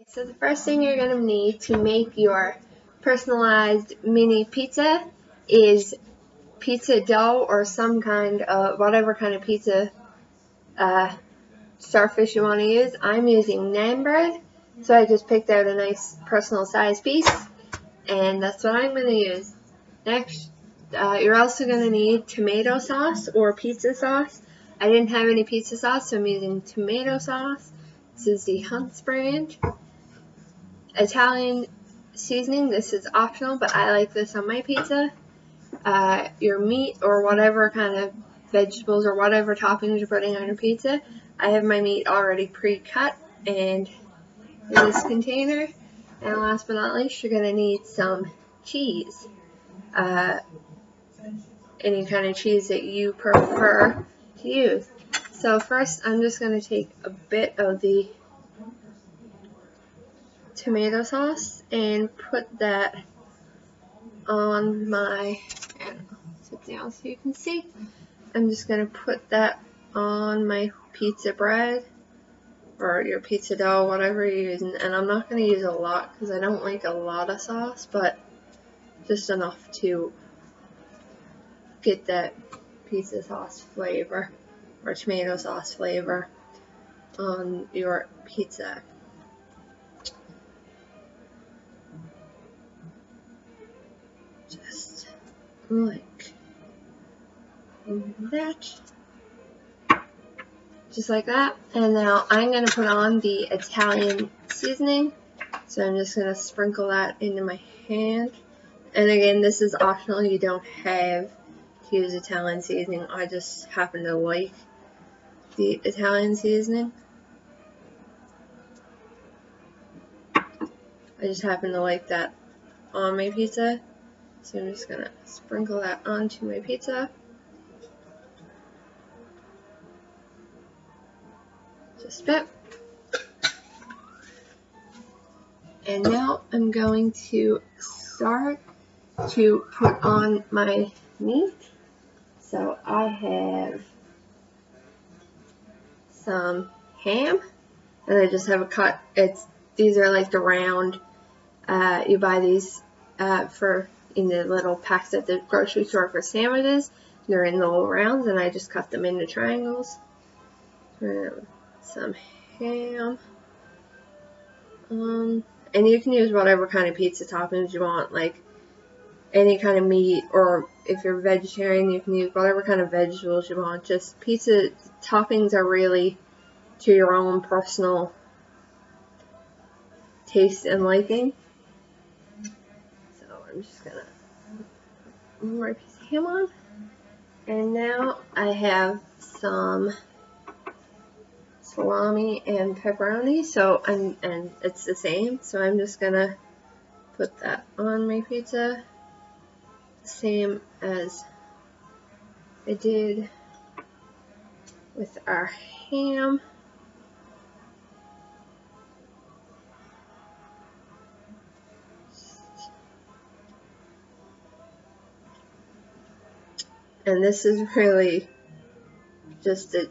So the first thing you're going to need to make your personalized mini pizza is pizza dough or some kind of, whatever kind of pizza starfish you want to use. I'm using naan bread, so I just picked out a nice personal size piece, and that's what I'm going to use. Next, you're also going to need tomato sauce or pizza sauce. I didn't have any pizza sauce, so I'm using tomato sauce. This is the Hunt's brand. Italian seasoning, this is optional, but I like this on my pizza. Your meat or whatever kind of vegetables or whatever toppings you're putting on your pizza. I have my meat already pre-cut and in this container. And last but not least, you're going to need some cheese. Any kind of cheese that you prefer to use. So first, I'm just going to take a bit of the tomato sauce and put that on my, sit down so you can see. I'm just going to put that on my pizza bread or your pizza dough, whatever you're using. And I'm not going to use a lot because I don't like a lot of sauce, but just enough to get that pizza sauce flavor or tomato sauce flavor on your pizza. Just like that. Just like that. And now I'm going to put on the Italian seasoning. So I'm just going to sprinkle that into my hand. And again, this is optional. You don't have to use Italian seasoning. I just happen to like the Italian seasoning. I just happen to like that on my pizza. So I'm just going to sprinkle that onto my pizza. Just a bit. And now I'm going to start to put on my meat. So I have some ham, and I just have a cut. These are like the round. You buy these in the little packs at the grocery store for sandwiches. They're in little rounds, and I just cut them into triangles. Some ham. And you can use whatever kind of pizza toppings you want, like any kind of meat, or if you're vegetarian, you can use whatever kind of vegetables you want. Just pizza toppings are really to your own personal taste and liking. So I'm just gonna put more piece of ham on. And now I have some salami and pepperoni, and it's the same, so I'm just gonna put that on my pizza, same as I did with our ham. And this is really just a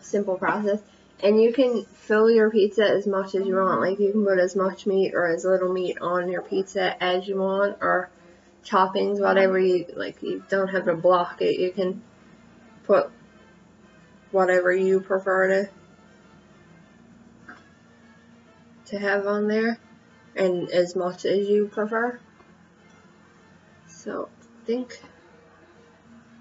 simple process. And you can fill your pizza as much as you want. Like, you can put as much meat or as little meat on your pizza as you want, or toppings, whatever you like. You don't have to block it. You can put whatever you prefer to have on there, and as much as you prefer. So I think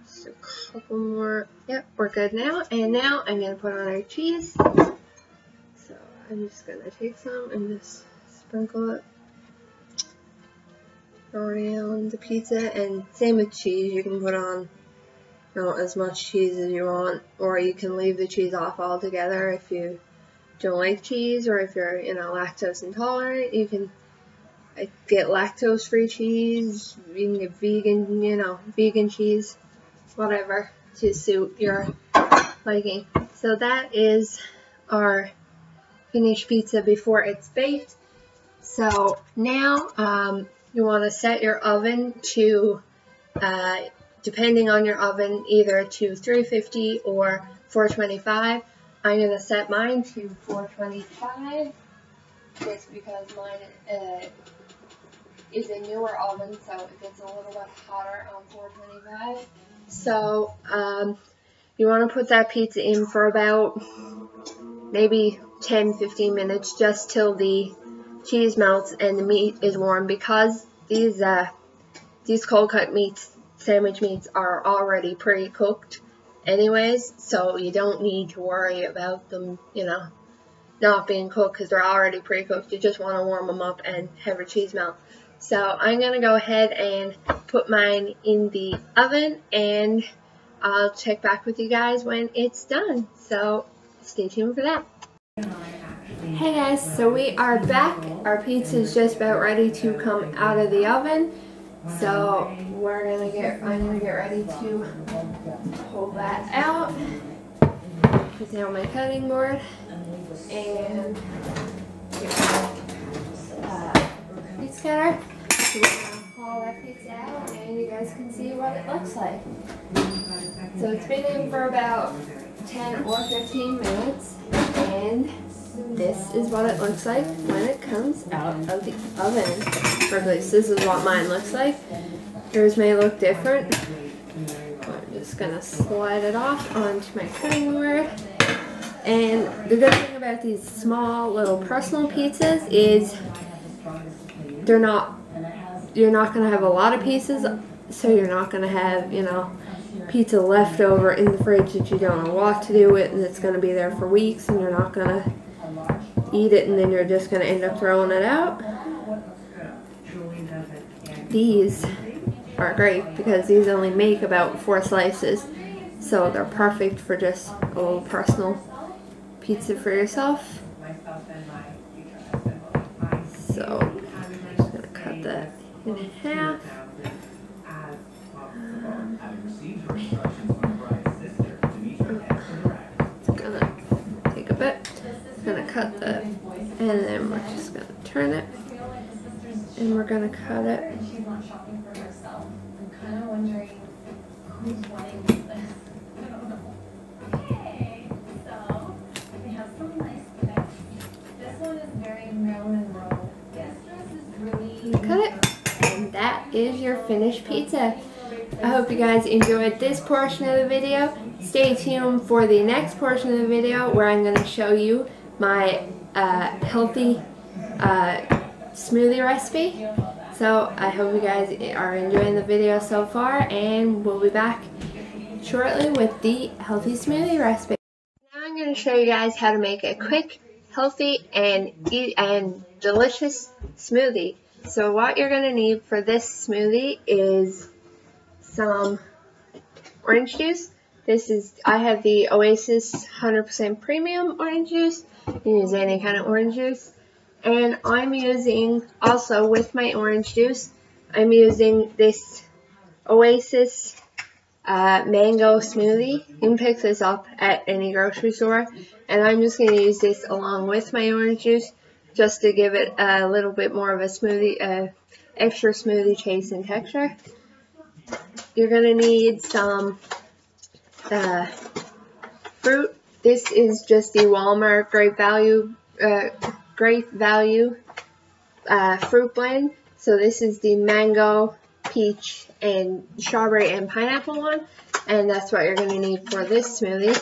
just a couple more. Yep, we're good now. And now I'm going to put on our cheese. So I'm just going to take some and just sprinkle it around the pizza. And same with cheese, you can put on as much cheese as you want, or you can leave the cheese off altogether if you don't like cheese, or if you're lactose intolerant. You can get lactose-free cheese. You can get vegan, vegan cheese, whatever to suit your liking. So that is our finished pizza before it's baked. So now you want to set your oven to, depending on your oven, either to 350 or 425. I'm going to set mine to 425. this because mine is a newer oven, so it gets a little bit hotter on 425. So you want to put that pizza in for about maybe 10-15 minutes, just till the cheese melts and the meat is warm, because these cold cut meats, sandwich meats, are already pre-cooked anyways, so you don't need to worry about them, you know, not being cooked, because they're already pre-cooked. You just want to warm them up and have your cheese melt. So I'm going to go ahead and put mine in the oven, and I'll check back with you guys when it's done. So stay tuned for that. Hey guys, so we are back. Our pizza is just about ready to come out of the oven. So I'm gonna get ready to pull that out. Put down my cutting board and get my pizza cutter. So we're gonna pull that pizza out, and you guys can see what it looks like. So it's been in for about 10 or 15 minutes, and this is what it looks like when it comes out of the oven. Or at least this is what mine looks like. Yours may look different. I'm just gonna slide it off onto my cutting board. And the good thing about these small little personal pizzas is you're not gonna have a lot of pieces, so you're not gonna have, you know, pizza left over in the fridge that you don't know what to do with, and it's gonna be there for weeks, and you're not gonna eat it, and then you're just gonna end up throwing it out. These are great because these only make about 4 slices, so they're perfect for just a little personal pizza for yourself. So I'm just gonna cut that in half. It's gonna take a bit. I'm gonna cut that, and then we're just gonna turn it, and we're gonna cut it. I'm kind of wondering who's wanting this. I don't know. Okay, so we have some nice cuts. This one is very Marilyn Monroe. This dress is really. Cut it, and that is your finished pizza. I hope you guys enjoyed this portion of the video. Stay tuned for the next portion of the video where I'm going to show you my healthy smoothie recipe. So I hope you guys are enjoying the video so far, and we'll be back shortly with the healthy smoothie recipe. Now I'm going to show you guys how to make a quick, healthy, and delicious smoothie. So what you're going to need for this smoothie is some orange juice. I have the Oasis 100% premium orange juice. You can use any kind of orange juice. And I'm using, also with my orange juice, I'm using this Oasis mango smoothie. You can pick this up at any grocery store. And I'm just going to use this along with my orange juice, just to give it a little bit more of a smoothie, extra smoothie taste and texture. You're going to need some fruit. This is just the Walmart Great Value fruit blend. So this is the mango, peach, and strawberry and pineapple one, and that's what you're going to need for this smoothie.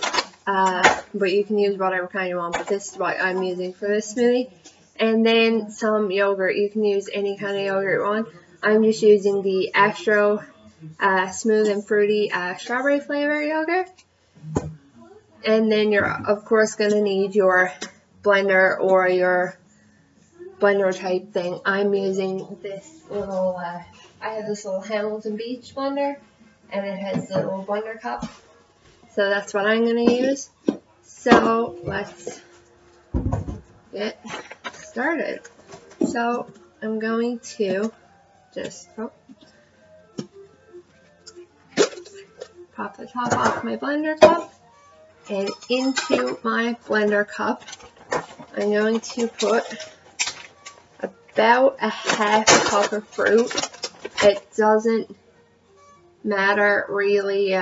But you can use whatever kind you want, but this is what I'm using for this smoothie. And then some yogurt. You can use any kind of yogurt you want. I'm just using the Astro smooth and fruity strawberry flavor yogurt. And then you're of course going to need your blender or your blender type thing. I'm using this little, I have this little Hamilton Beach blender, and it has a little blender cup. So that's what I'm going to use. So let's get started. So I'm going to just pop the top off my blender cup, and into my blender cup I'm going to put about a half cup of fruit. It doesn't matter really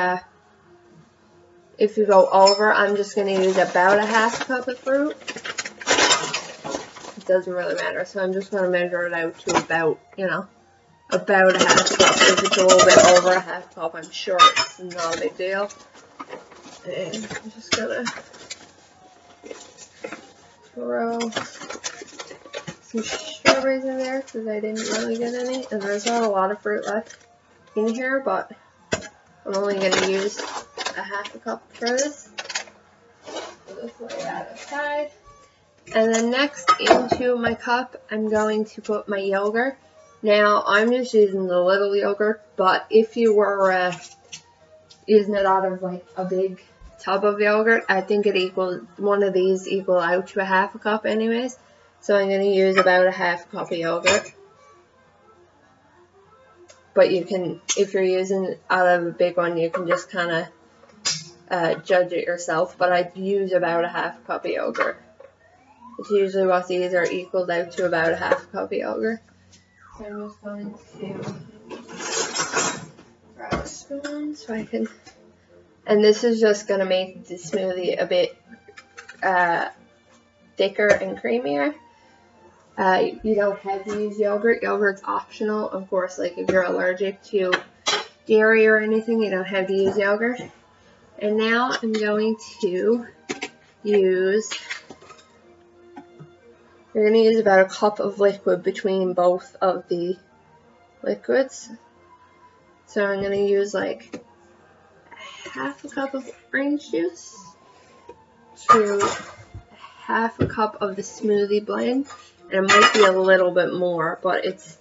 if you go over. I'm just going to use about a half cup of fruit. doesn't really matter. So I'm just going to measure it out to about, you know, about a half cup. If it's a little bit over a half cup, I'm sure it's not a big deal. And I'm just going to throw some strawberries in there because I didn't really get any. And there's not a lot of fruit left in here, but I'm only going to use a half a cup for this. So just lay that aside. And then next into my cup, I'm going to put my yogurt. Now, I'm just using the little yogurt, but if you were using it out of like a big tub of yogurt, I think one of these equal out to a half a cup anyways. So I'm going to use about a half cup of yogurt. But you can, if you're using out of a big one, you can just kind of judge it yourself. But I use about a half cup of yogurt. It's usually what these are equaled out to, about a half cup of yogurt. So I'm just going to grab a spoon so I can, and this is just going to make the smoothie a bit thicker and creamier. You don't have to use yogurt. Yogurt's optional, of course. Like if you're allergic to dairy or anything, you don't have to use yogurt. And now I'm going to use, you're going to use about a cup of liquid between both of the liquids. So I'm going to use like half a cup of orange juice to half a cup of the smoothie blend. And it might be a little bit more, but it's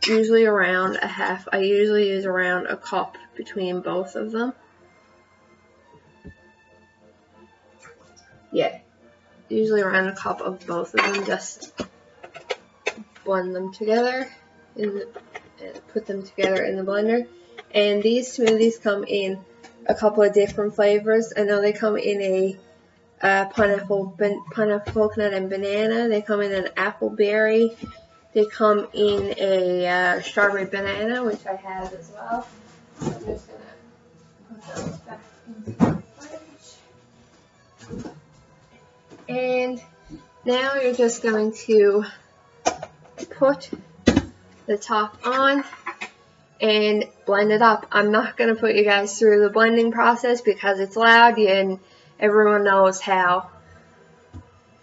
usually around a half. I usually use around a cup between both of them. Yeah, usually around a cup of both of them. Just blend them together and put them together in the blender. And these smoothies come in a couple of different flavors. I know they come in a pineapple, coconut, and banana. They come in an apple berry. They come in a strawberry banana, which I have as well. So I'm just gonna put those back into the fridge. And now you're just going to put the top on and blend it up. I'm not going to put you guys through the blending process because it's loud and everyone knows how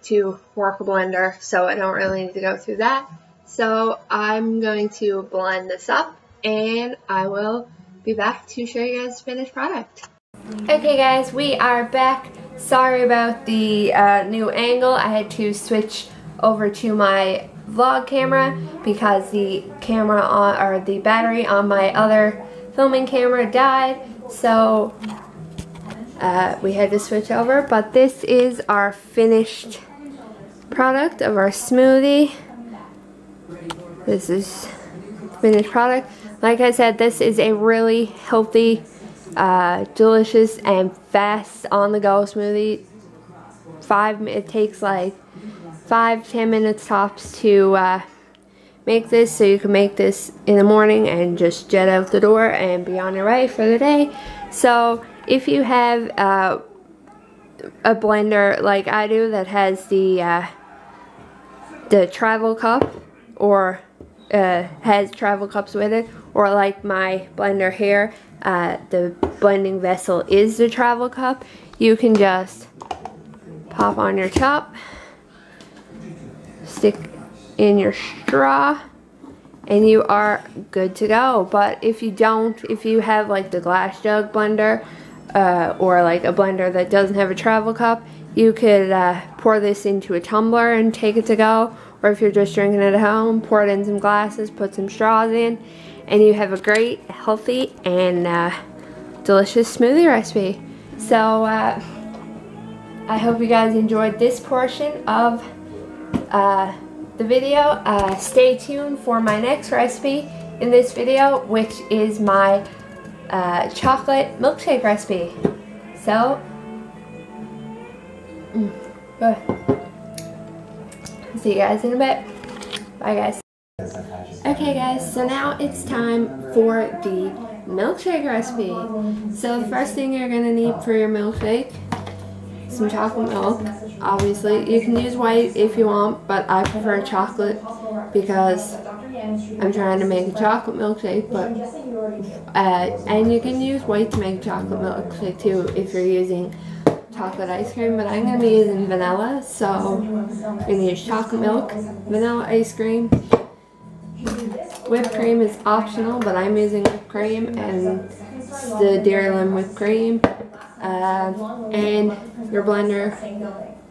to work a blender, so I don't really need to go through that. So I'm going to blend this up and I will be back to show you guys the finished product. Okay guys, we are back. Sorry about the new angle. I had to switch over to my vlog camera because the camera on, or the battery on my other filming camera died, so we had to switch over. But this is our finished product of our smoothie. This is finished product. Like I said, this is a really healthy, delicious and fast on-the-go smoothie. It takes like 5-10 minutes tops to make this, so you can make this in the morning and just jet out the door and be on your way for the day. So if you have a blender like I do that has the travel cup, or has travel cups with it, or like my blender here, the blending vessel is the travel cup, you can just pop on your top, stick in your straw, and you are good to go. But if you don't, if you have like the glass jug blender, or like a blender that doesn't have a travel cup, you could pour this into a tumbler and take it to go. Or if you're just drinking it at home, pour it in some glasses, put some straws in, and you have a great, healthy, and delicious smoothie recipe. So I hope you guys enjoyed this portion of the video. Stay tuned for my next recipe in this video, which is my chocolate milkshake recipe. So, good. See you guys in a bit. Bye guys. Okay guys, so now it's time for the milkshake recipe. So the first thing you're going to need for your milkshake, some chocolate milk. obviously. You can use white if you want, but I prefer chocolate because I'm trying to make a chocolate milkshake. But and you can use white to make a chocolate milkshake too if you're using chocolate ice cream, but I'm going to be using vanilla, so I'm going to use chocolate milk, vanilla ice cream. Whipped cream is optional, but I'm using whipped cream, and it's the Dairyland whipped cream, and your blender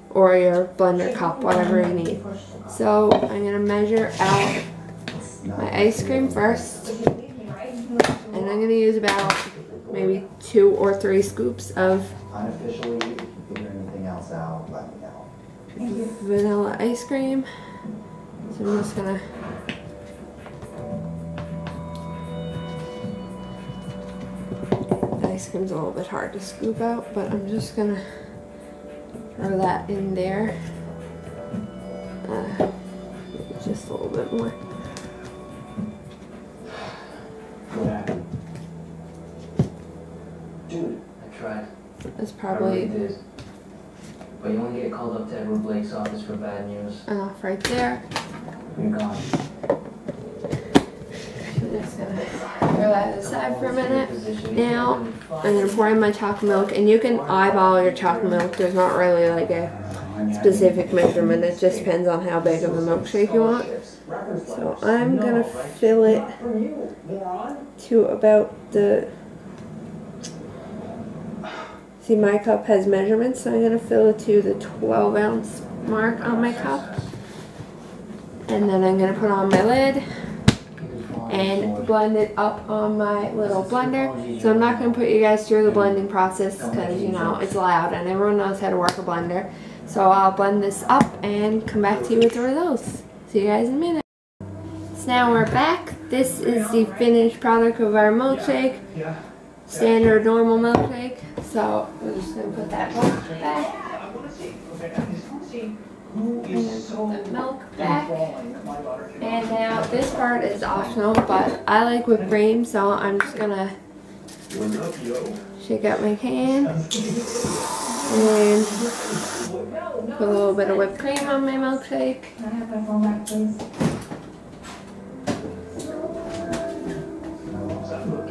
or your blender cup, whatever you need. So I'm going to measure out my ice cream first, and I'm going to use about maybe 2 or 3 scoops of unofficially. If you figure anything else out, let me know. Vanilla ice cream. So I'm just gonna ice cream's a little bit hard to scoop out, but I'm just gonna throw that in there. Just a little bit more. Dude, I tried. That's probably I really did. But you only get called up to Edward Blake's office for bad news. enough right there. You're gone. I'm just gonna throw that aside for a minute. Now I'm gonna pour in my chocolate milk, and you can eyeball your chocolate milk. There's not really like a specific measurement. It just depends on how big of a milkshake you want. So I'm gonna fill it to about the. See, my cup has measurements, so I'm going to fill it to the 12-ounce mark on my cup. And then I'm going to put on my lid and blend it up on my little blender. So I'm not going to put you guys through the blending process because, you know, it's loud and everyone knows how to work a blender. So I'll blend this up and come back to you with the results. See you guys in a minute. So now we're back. This is the finished product of our milkshake. Standard normal milkshake. So we're just going to put that milk back. I'm going to put the milk back. And now this part is optional, but I like whipped cream, so I'm just going to shake out my can and put a little bit of whipped cream on my milkshake. Can I have my phone back, please?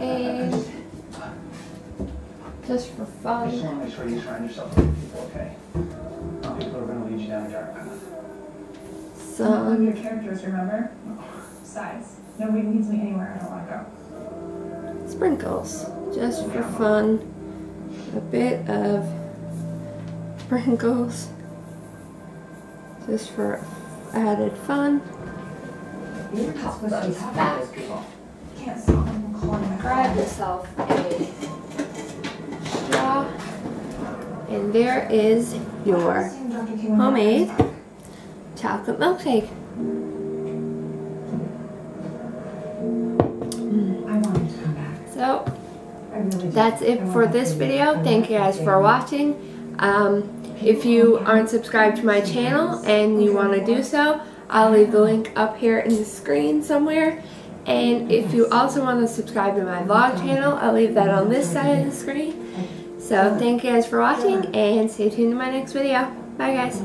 And just for fun. I just want to make sure you surround yourself with people, okay? People are going to lead you down a dark path. Some of your characters, remember? Besides, nobody leads me anywhere I don't want to go. Sprinkles, just for fun. A bit of sprinkles, just for added fun. Pop those back. Can't stop them from calling my Grab yourself a straw, and there is your homemade chocolate milkshake. So that's it for this video. Thank you guys for watching. If you aren't subscribed to my channel and you want to do so, I'll leave the link up here in the screen somewhere. And if you also want to subscribe to my vlog channel, I'll leave that on this side of the screen. So thank you guys for watching, and stay tuned to my next video. Bye guys.